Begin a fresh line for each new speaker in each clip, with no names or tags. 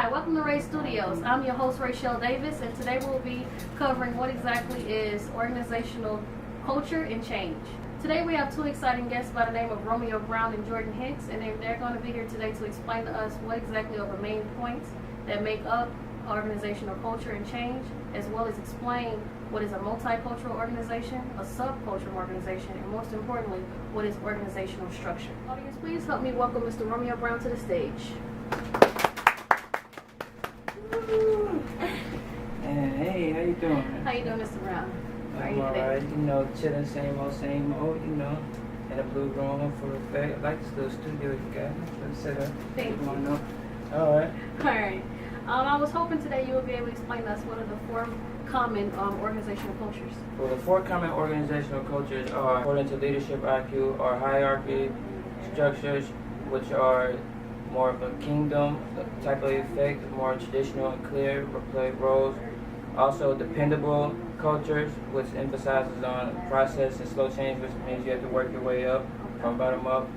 Hi, welcome to Ray Studios. I'm your host, Rachel Davis, and today we'll be covering what exactly is organizational culture and change. Today we have two exciting guests by the name of Romeo Brown and Jordan Hicks, and they're going to be here today to explain to us what exactly are the main points that make up organizational culture and change, as well as explain what is a multicultural organization, a subcultural organization, and most importantly, what is organizational structure. Audience, please help me welcome Mr. Romeo Brown to the stage.
Hey, how you doing?
How you doing, Mr. Brown?
I'm alright, chilling, same old, in a blue room for effect. I like this little studio you got. Let's set up.
Thank you.
Alright.
Alright. I was hoping today you would be able to explain to us what are the four common organizational cultures.
Well, the four common organizational cultures are, according to leadership IQ, are hierarchy structures, which are more of a kingdom type of effect, more traditional and clear, play roles. Also, dependable cultures, which emphasizes on process and slow change, which means you have to work your way up from bottom up.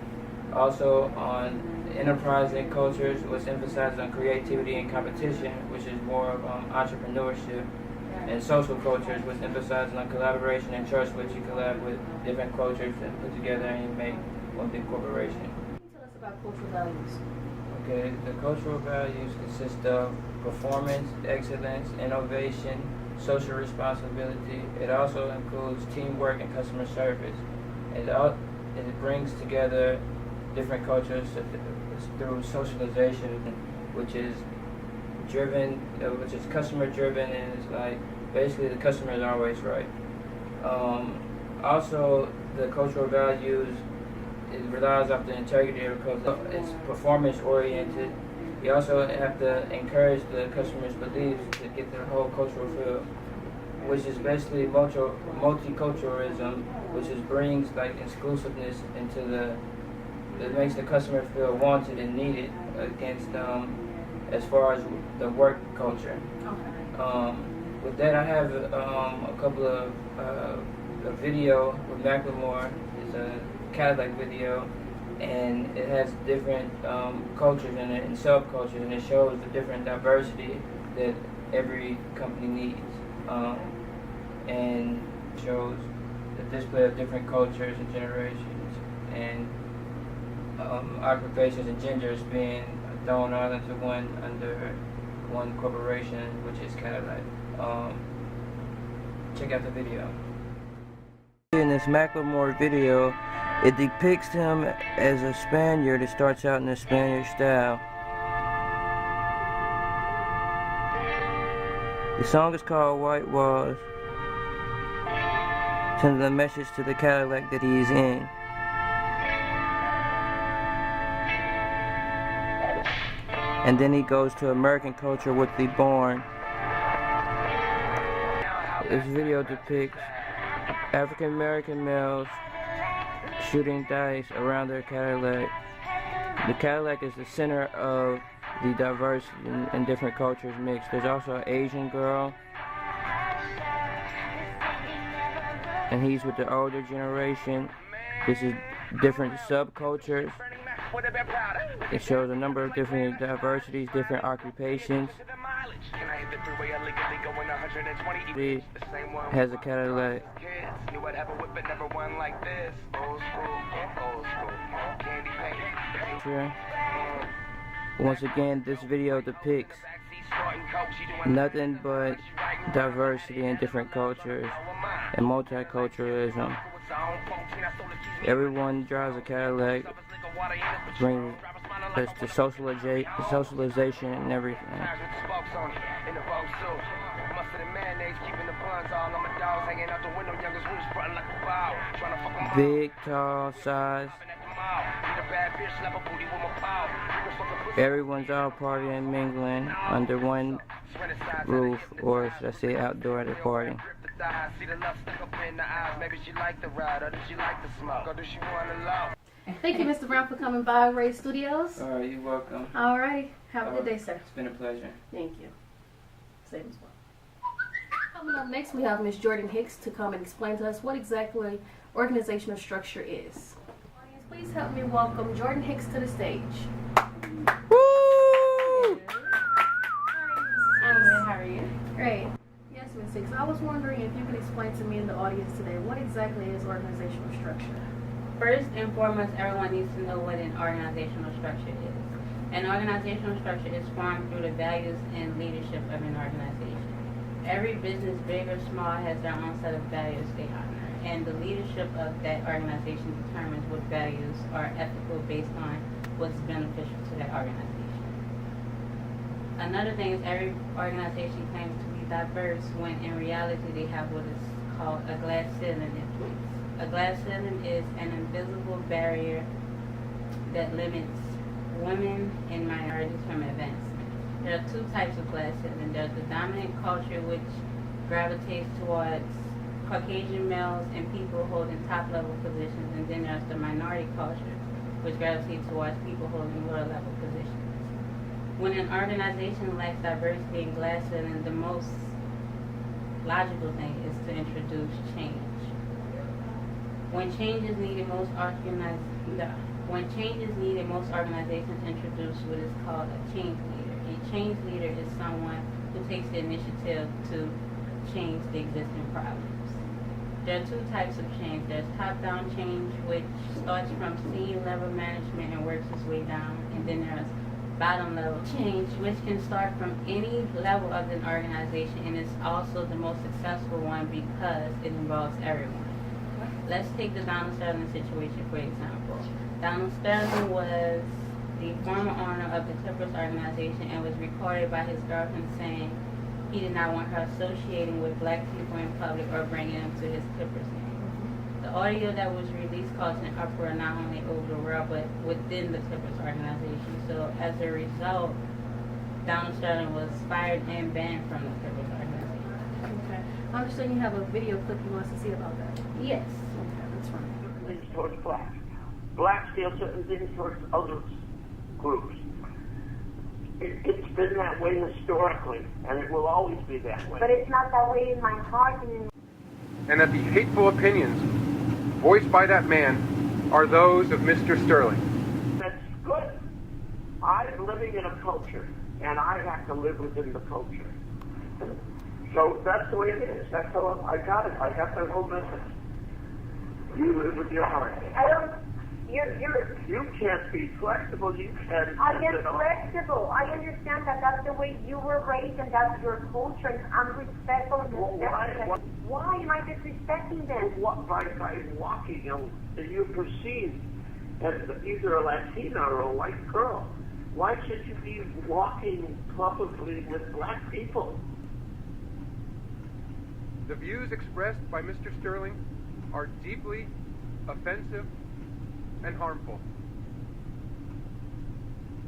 Also, on enterprising cultures, which emphasizes on creativity and competition, which is more of entrepreneurship. And social cultures, which emphasizes on collaboration and trust, which you collab with different cultures and put together and you make one big corporation.
Tell us about cultural values.
Okay, the cultural values consist of performance, excellence, innovation, social responsibility. It also includes teamwork and customer service. It brings together different cultures through socialization, which is customer driven, and it's like basically the customer is always right. Also, the cultural values, it relies off the integrity of the culture. It's performance oriented. You also have to encourage the customer's beliefs to get the whole cultural feel, which is basically multiculturalism, which brings like exclusiveness into it makes the customer feel wanted and needed against as far as the work culture.
Okay.
With that, I have a couple of a video with Macklemore. It's a Cadillac video, and it has different cultures in it and subcultures, and it shows the different diversity that every company needs, and shows the display of different cultures and generations and occupations and genders being thrown all into under one corporation, which is Cadillac. Check out the video. In this Macklemore video, it depicts him as a Spaniard. It starts out in the Spaniard style. The song is called White Walls, sending the message to the Cadillac that he's in. And then he goes to American culture with the Born. This video depicts African American males shooting dice around their Cadillac. The Cadillac is the center of the diverse and different cultures mixed. There's also an Asian girl, and he's with the older generation. This is different subcultures. It shows a number of different diversities, different occupations. He has a Cadillac. Once again, this video depicts nothing but diversity in different cultures and multiculturalism. Everyone drives a Cadillac, brings us to socialization and everything. Big, tall, size. Everyone's all partying and mingling under one roof, or should I say outdoor at a party.
Thank you, Mr. Brown, for coming by Ray Studios.
All right, you're welcome.
All right. Have a good day, sir.
It's been a pleasure.
Thank you. Same as well. Coming up next, we have Ms. Jordan Hicks to come and explain to us what exactly organizational structure is. Audience, please help me welcome Jordan Hicks to the stage.
Woo!
Great. Yes, Ms. Six. I was wondering if you could explain to me and the audience today what exactly is organizational structure.
First and foremost, everyone needs to know what an organizational structure is. An organizational structure is formed through the values and leadership of an organization. Every business, big or small, has their own set of values they honor, and the leadership of that organization determines what values are ethical based on what's beneficial to that organization. Another thing is every organization claims to be diverse when in reality they have what is called a glass ceiling in place. A glass ceiling is an invisible barrier that limits women and minorities from advancement. There are two types of glass ceiling. There's the dominant culture, which gravitates towards Caucasian males and people holding top-level positions, and then there's the minority culture, which gravitates towards people holding lower-level positions. When an organization lacks diversity in glass ceiling, the most logical thing is to introduce change. When change is needed, most organizations introduce what is called a change leader. A change leader is someone who takes the initiative to change the existing problems. There are two types of change. There's top-down change, which starts from senior level management and works its way down, and then there's bottom level change, which can start from any level of an organization, and it's also the most successful one because it involves everyone. Let's take the Donald Sterling situation for example. Donald Sterling was the former owner of the Clippers organization and was recorded by his girlfriend saying he did not want her associating with black people in public or bringing them to his Clippers name. The audio that was released caused an uproar not only over the world but within the Clippers organization. So as a result, Donald Sterling was fired and banned from the Clippers organization.
Okay. I understand you have a video clip you want us to see about that.
Yes.
Okay, that's fine.
Things towards blacks. Blacks feel certain things towards other groups. It's been that way historically, and it will always be that way.
But it's not that way in my heart
And that the hateful opinions voiced by that man are those of Mr. Sterling.
That's good. I'm living in a culture, and I have to live within the culture. So that's the way it is. That's how I got it. I got that whole message. You live with your heart.
I don't.
You can't be flexible. You can't.
I am flexible. I understand that that's the way you were raised and that's your culture. And I'm respectful and respectful. Why am I disrespecting them?
By walking, you perceive as either a Latina or a white girl. Why should you be walking publicly with black people?
The views expressed by Mr. Sterling are deeply offensive and harmful.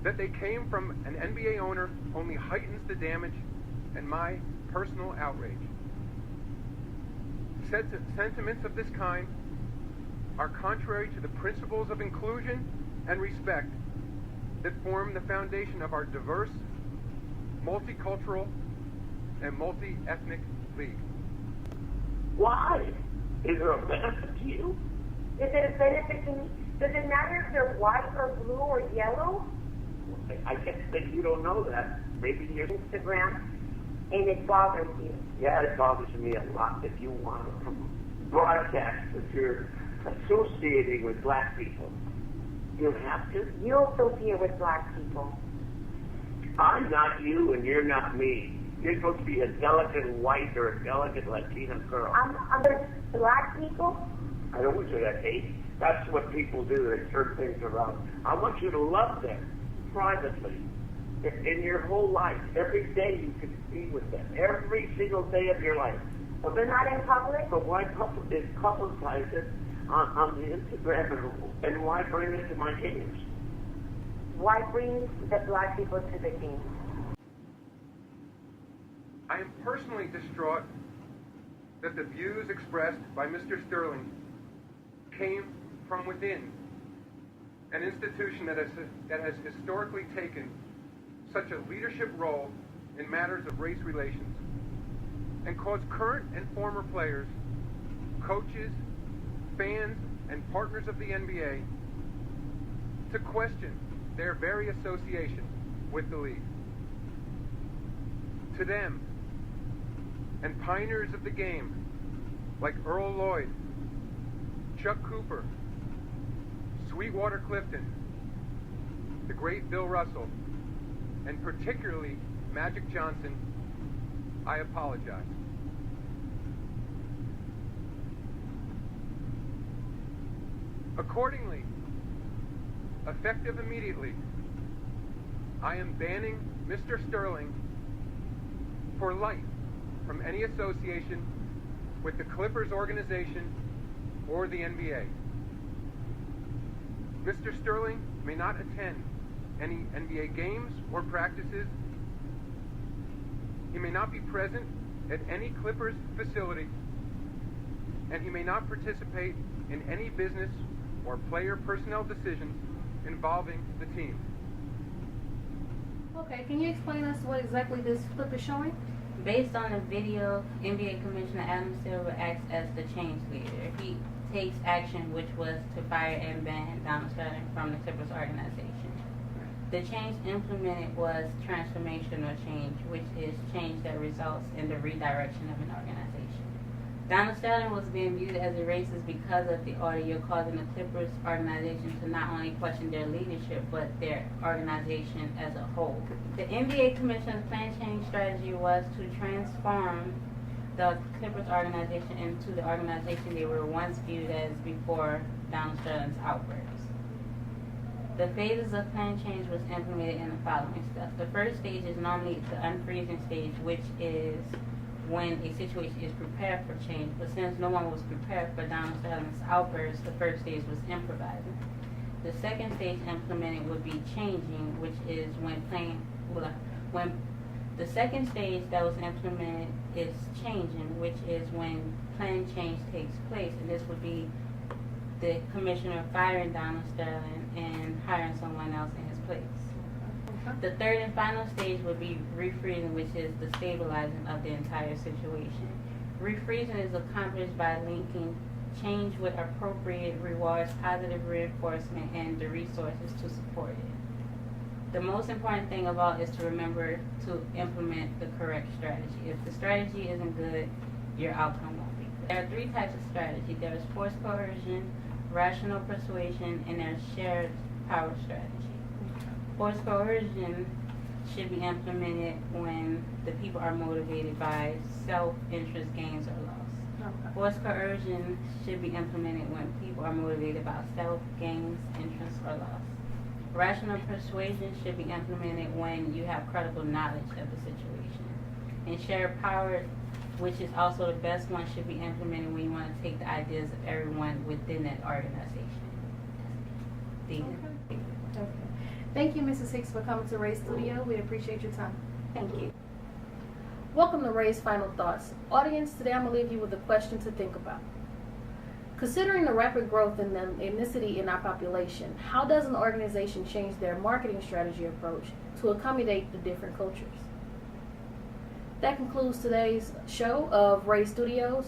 That they came from an NBA owner only heightens the damage and my personal outrage. Sentiments of this kind are contrary to the principles of inclusion and respect that form the foundation of our diverse, multicultural, and multi-ethnic league.
Why? Is there a benefit to you?
Is it a benefit to me? Does it matter if they're white or blue or yellow?
I guess that you don't know that. Maybe you're...
Instagram, and it bothers you.
Yeah, it bothers me a lot if you want to broadcast that you're associating with black people. You have to.
You associate with black people.
I'm not you and you're not me. You're supposed to be a delicate white or a delicate Latina girl.
I'm under black people?
I don't want you to hate. That's what people do. They turn things around. I want you to love them privately. In your whole life, every day you can be with them. Every single day of your life.
But they're not in public?
But why publicize it on the Instagram and why bring it to my games?
Why bring the black people to the games?
I am personally distraught that the views expressed by Mr. Sterling came from within an institution that has historically taken such a leadership role in matters of race relations and caused current and former players, coaches, fans, and partners of the NBA to question their very association with the league. To them, and pioneers of the game like Earl Lloyd, Chuck Cooper, Sweetwater Clifton, the great Bill Russell, and particularly Magic Johnson, I apologize. Accordingly, effective immediately, I am banning Mr. Sterling for life from any association with the Clippers organization or the NBA. Mr. Sterling may not attend any NBA games or practices. He may not be present at any Clippers facility, and he may not participate in any business or player personnel decisions involving the team.
Okay, can you explain us what exactly this clip is showing?
Based on the video, NBA Commissioner Adam Silver acts as the change leader. He takes action, which was to fire and ban Donald Sterling from the Clippers organization. The change implemented was transformational change, which is change that results in the redirection of an organization. Donald Sterling was being viewed as a racist because of the audio, causing the Clippers organization to not only question their leadership, but their organization as a whole. The NBA Commissioner's plan change strategy was to transform the Clippers organization into the organization they were once viewed as before Donald Sterling's outbursts. The phases of plan change was implemented in the following steps. The first stage is normally the unfreezing stage, which is when a situation is prepared for change, but since no one was prepared for Donald Sterling's outburst, the first stage was improvising. The second stage implemented would be changing, which is when the second stage that was implemented is changing, which is when plan change takes place, and this would be the commissioner firing Donald Sterling and hiring someone else in his place. The third and final stage would be refreezing, which is the stabilizing of the entire situation. Refreezing is accomplished by linking change with appropriate rewards, positive reinforcement, and the resources to support it. The most important thing of all is to remember to implement the correct strategy. If the strategy isn't good, your outcome won't be good. There are three types of strategy. There is forced coercion, rational persuasion, and there's shared power strategy. Forced coercion should be implemented when the people are motivated by self-interest gains or loss.
Okay.
Forced coercion should be implemented when people are motivated by self-gains, interest, or loss. Rational persuasion should be implemented when you have credible knowledge of the situation. And shared power, which is also the best one, should be implemented when you want to take the ideas of everyone within that organization.
Okay. Thank you, Mrs. Hicks, for coming to Ray's studio. We appreciate your time.
Thank you.
Welcome to Ray's Final Thoughts. Audience, today I'm going to leave you with a question to think about. Considering the rapid growth in the ethnicity in our population, how does an organization change their marketing strategy approach to accommodate the different cultures? That concludes today's show of Ray Studios.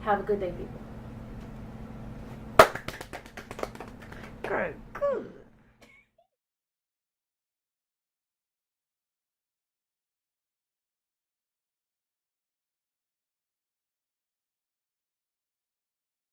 Have a good day, people.